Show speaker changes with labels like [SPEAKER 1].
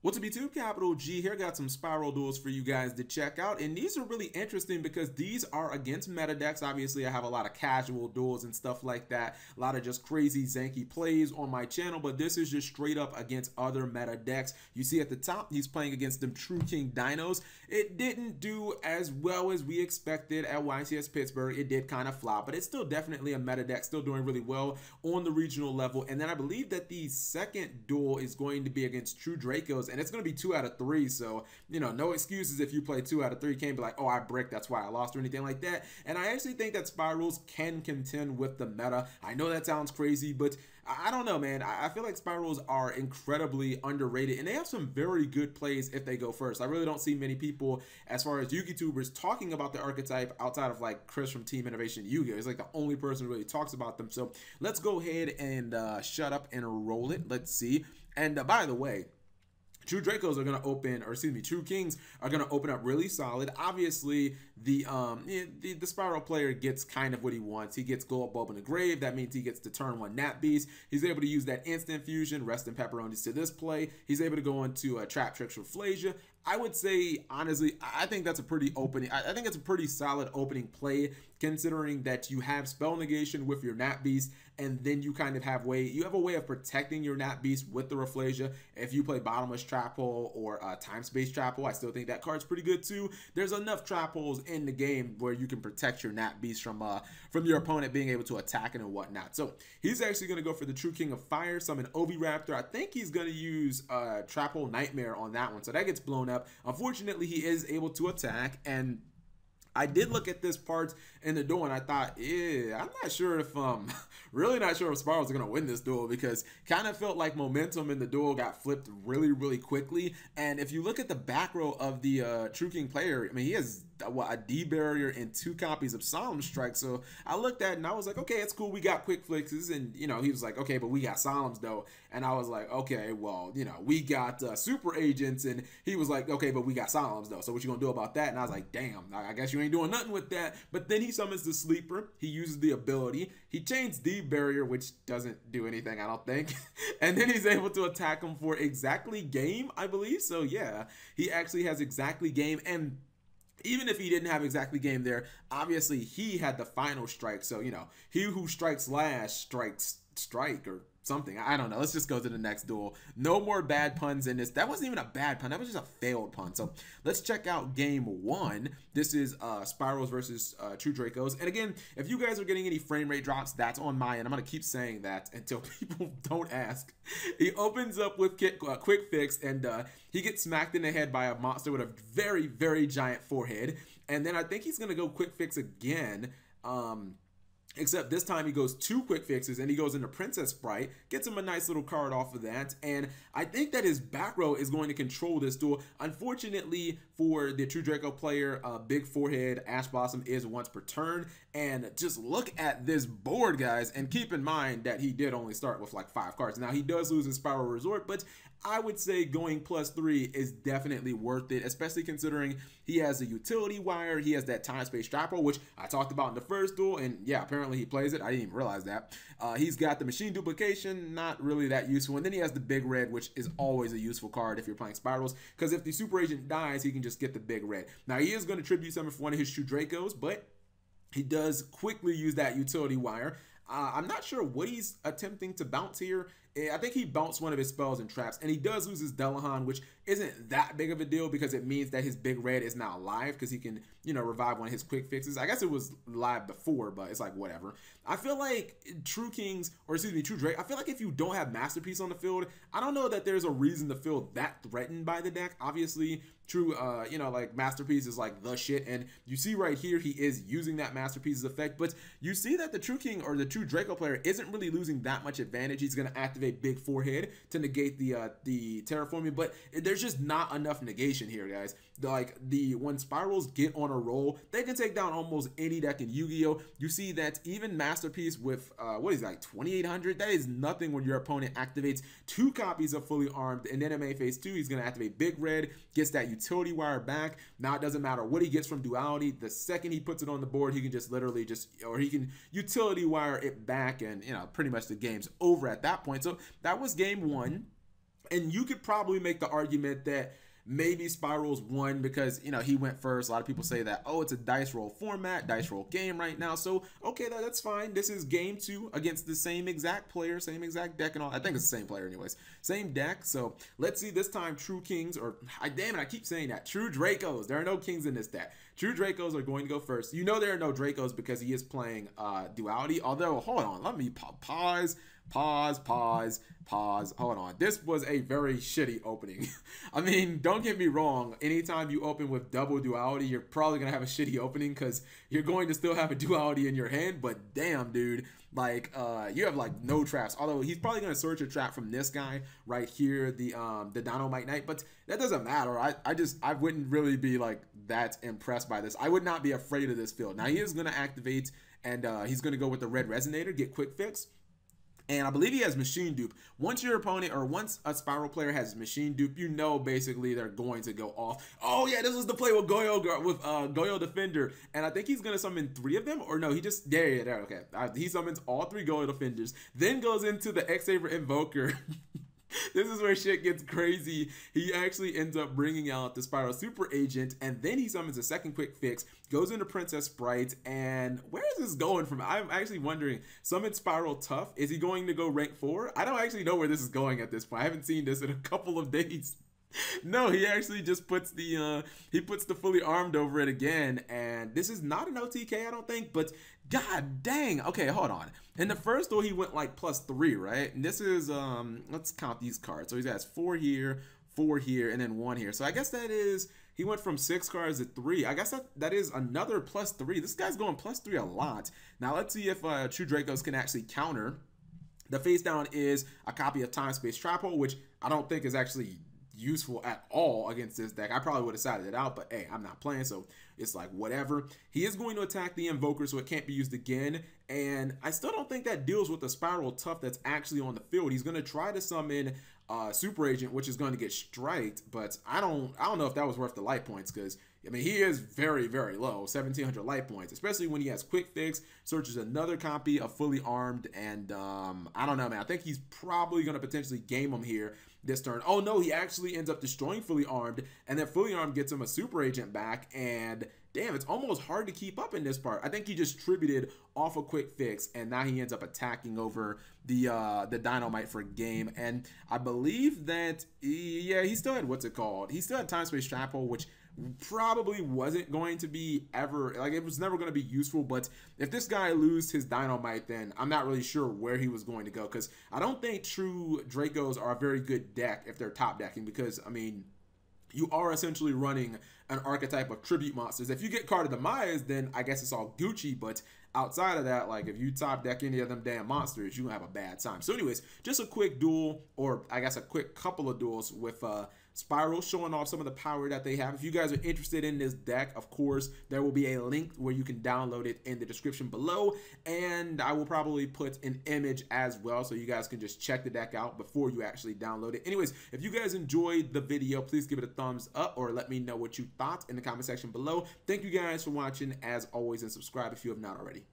[SPEAKER 1] What's up YouTube, Capital G here. Got some spiral duels for you guys to check out, and these are really interesting because these are against meta decks. Obviously I have a lot of casual duels and stuff like that, a lot of just crazy zanky plays on my channel, but this is just straight up against other meta decks. You see at the top he's playing against them True King Dinos. It didn't do as well as we expected at YCS Pittsburgh. It did kind of flop, but it's still definitely a meta deck, still doing really well on the regional level. And then I believe that the second duel is going to be against True Dracos, and it's going to be 2 out of 3, so you know, no excuses if you play 2 out of 3. Can't be like, oh, I bricked, that's why I lost, or anything like that. And I actually think that Spyrals can contend with the meta. I know that sounds crazy, but I don't know, man. I feel like Spyrals are incredibly underrated, and they have some very good plays if they go first. I really don't see many people, as far as YouTubers, talking about the archetype outside of like Chris from Team Innovation Yu-Gi-Oh! He's like the only person who really talks about them. So let's go ahead and shut up and roll it. Let's see. And by the way, True Dracos are going to open, or excuse me, True Kings are going to open up really solid. Obviously, the Spiral player gets kind of what he wants. He gets Gold Bulb in the Grave. That means he gets the turn 1 Nat Beast. He's able to use that instant fusion, rest in pepperonis to this play. He's able to go into Trap Tricks for Flasia. I would say, honestly, I think that's a pretty opening. I think it's a pretty solid opening play, considering that you have spell negation with your Nat Beast, and then you kind of have a way of protecting your Nat Beast with the Rafflesia. If you play Bottomless Trap Hole or Time Space Trap Hole, I still think that card's pretty good too. There's enough trap holes in the game where you can protect your Nat Beast from your opponent being able to attack it and whatnot. So he's actually going to go for the True King of Fire, summon Oviraptor. I think he's going to use Trap Hole Nightmare on that one, so that gets blown up. Unfortunately, he is able to attack, and I did look at this part in the duel and I thought, I'm not sure if really not sure if Spyrals are gonna win this duel, because kind of felt like momentum in the duel got flipped really quickly. And if you look at the back row of the True King player, I mean, he has a D barrier and 2 copies of Solemn Strike. So I looked at it and I was like, okay, it's cool, we got quick fixes. And you know, he was like, okay, but we got Solemns though. And I was like, okay, well, you know, we got super agents. And he was like, okay, but we got Solemns though, so what you gonna do about that? And I was like, damn, I guess you ain't doing nothing with that. But then he summons the Sleeper. He uses the ability. He chains D barrier, which doesn't do anything, I don't think. And then he's able to attack him for exactly game, I believe. So yeah, he actually has exactly game. And even if he didn't have exactly game there, obviously he had the final strike. So, you know, he who strikes last strikes strike, or something. I don't know. Let's just go to the next duel. No more bad puns in this. That wasn't even a bad pun. That was just a failed pun. So let's check out game 1. This is Spyrals versus True Dracos. And again, if you guys are getting any frame rate drops, that's on my end. I'm going to keep saying that until people don't ask. He opens up with Quick Fix, and he gets smacked in the head by a monster with a very giant forehead. And then I think he's going to go Quick Fix again. Except this time he goes 2 quick fixes and he goes into Princess Sprite, gets him a nice little card off of that. And I think that his back row is going to control this duel. Unfortunately for the True Draco player, Big Forehead Ash Blossom is once per turn. And just look at this board, guys, and keep in mind that he did only start with like 5 cards. Now he does lose his Spiral Resort, but I would say going +3 is definitely worth it, especially considering he has a utility wire, he has that Time Space Trap Hole, which I talked about in the first duel, and yeah, apparently he plays it. I didn't even realize that. He's got the Machine Duplication, not really that useful, and then he has the Big Red, which is always a useful card if you're playing Spyrals, because if the Super Agent dies, he can just get the Big Red. Now he is going to Tribute Summon for one of his True Dracos, but he does quickly use that utility wire. I'm not sure what he's attempting to bounce here. I think he bounced one of his spells and traps, and he does lose his Delahan, which isn't that big of a deal because it means that his Big Red is now live, because he can, you know, revive one of his quick fixes. I guess it was live before, but it's like whatever. I feel like True Kings, or excuse me, True Drake, I feel like if you don't have Masterpiece on the field, I don't know that there's a reason to feel that threatened by the deck. Obviously, True, you know, like Masterpiece is like the shit, and you see right here he is using that Masterpiece's effect, but you see that the True King or the True Draco player isn't really losing that much advantage. He's going to activate Big Forehead to negate the terraforming, but there's just not enough negation here, guys. Like when Spyrals get on a roll, they can take down almost any deck in Yu-Gi-Oh. You see that even Masterpiece with what is that, like 2800, that is nothing when your opponent activates 2 copies of Fully Armed, and then in main phase 2 he's going to activate Big Red, gets that utility wire back. Now it doesn't matter what he gets from Duality, the second he puts it on the board, he can just literally or he can utility wire it back, and you know, pretty much the game's over at that point. So that was game 1. And you could probably make the argument that maybe Spyrals won because, you know, he went first. A lot of people say that, oh, it's a dice roll format, dice roll game right now. So, okay, that's fine. This is game 2 against the same exact player, same exact deck and all. I think it's the same player anyways. Same deck. So, let's see this time True Kings, or, damn it, I keep saying that. True Dracos. There are no Kings in this deck. True Dracos are going to go first. You know there are no Dracos because he is playing Duality. Although, hold on, let me pause. Hold on. This was a very shitty opening. I mean, don't get me wrong. Anytime you open with double Duality, you're probably going to have a shitty opening because you're going to still have a Duality in your hand. But damn, dude, like, you have like no traps. Although he's probably going to search a trap from this guy right here, the Dynamite Knight. But that doesn't matter. I wouldn't really be like that impressed by this. I would not be afraid of this field. Now he is going to activate and he's going to go with the red resonator, get quick fix. And I believe he has machine dupe. Once your opponent, or once a Spiral player has machine dupe, you know basically they're going to go off. Oh yeah, this was the play with Goyo Defender, and I think he's gonna summon 3 of them. Or no, he just there. Okay, he summons all 3 Goyo Defenders, then goes into the X-Saver Invoker. This is where shit gets crazy. He actually ends up bringing out the Spiral Super Agent, and then he summons a second quick fix, goes into Princess Sprite, and where is this going from? I'm actually wondering, summon Spiral Tough, is he going to go rank 4? I don't actually know where this is going at this point. I haven't seen this in a couple of days. No, he actually just puts the fully armed over it again, and this is not an OTK, I don't think, but god dang. Okay, hold on. In the first duel, he went like +3, right? And this is let's count these cards. So he has 4 here, 4 here, and then 1 here. So I guess that is, he went from 6 cards to 3. I guess that is another +3. This guy's going +3 a lot. Now let's see if True Dracos can actually counter. The face down is a copy of Time Space Trap Hole, which I don't think is actually useful at all against this deck. I probably would have sided it out, but hey, I'm not playing, so it's like whatever. He is going to attack the Invoker, so it can't be used again, and I still don't think that deals with the Spiral Tough that's actually on the field. He's going to try to summon Super Agent, which is going to get striked, but I don't know if that was worth the light points, because I mean, he is very, very low, 1,700 light points, especially when he has Quick Fix, searches another copy of Fully Armed, and I don't know, man. I think he's probably going to potentially game him here this turn. Oh, no, he actually ends up destroying Fully Armed, and then Fully Armed gets him a Super Agent back, and damn, it's almost hard to keep up in this part. I think he just tributed off a Quick Fix, and now he ends up attacking over the Dynamite for game, and I believe that, yeah, he still had, what's it called? He still had Time Space Trap Hole, which probably wasn't going to be ever, like, it was never going to be useful. But if this guy loses his Dynamite, then I'm not really sure where he was going to go, because I don't think True Dracos are a very good deck if they're top decking, because I mean, you are essentially running an archetype of tribute monsters. If you get Card of Demise, then I guess it's all Gucci, but outside of that, like, if you top deck any of them damn monsters, you're gonna have a bad time. So anyways, just a quick duel, or I guess a quick couple of duels with Spyrals, showing off some of the power that they have. If you guys are interested in this deck, of course, there will be a link where you can download it in the description below, and I will probably put an image as well, so you guys can just check the deck out before you actually download it. Anyways, if you guys enjoyed the video, please give it a thumbs up, or let me know what you thought in the comment section below. Thank you guys for watching, as always, and subscribe if you have not already.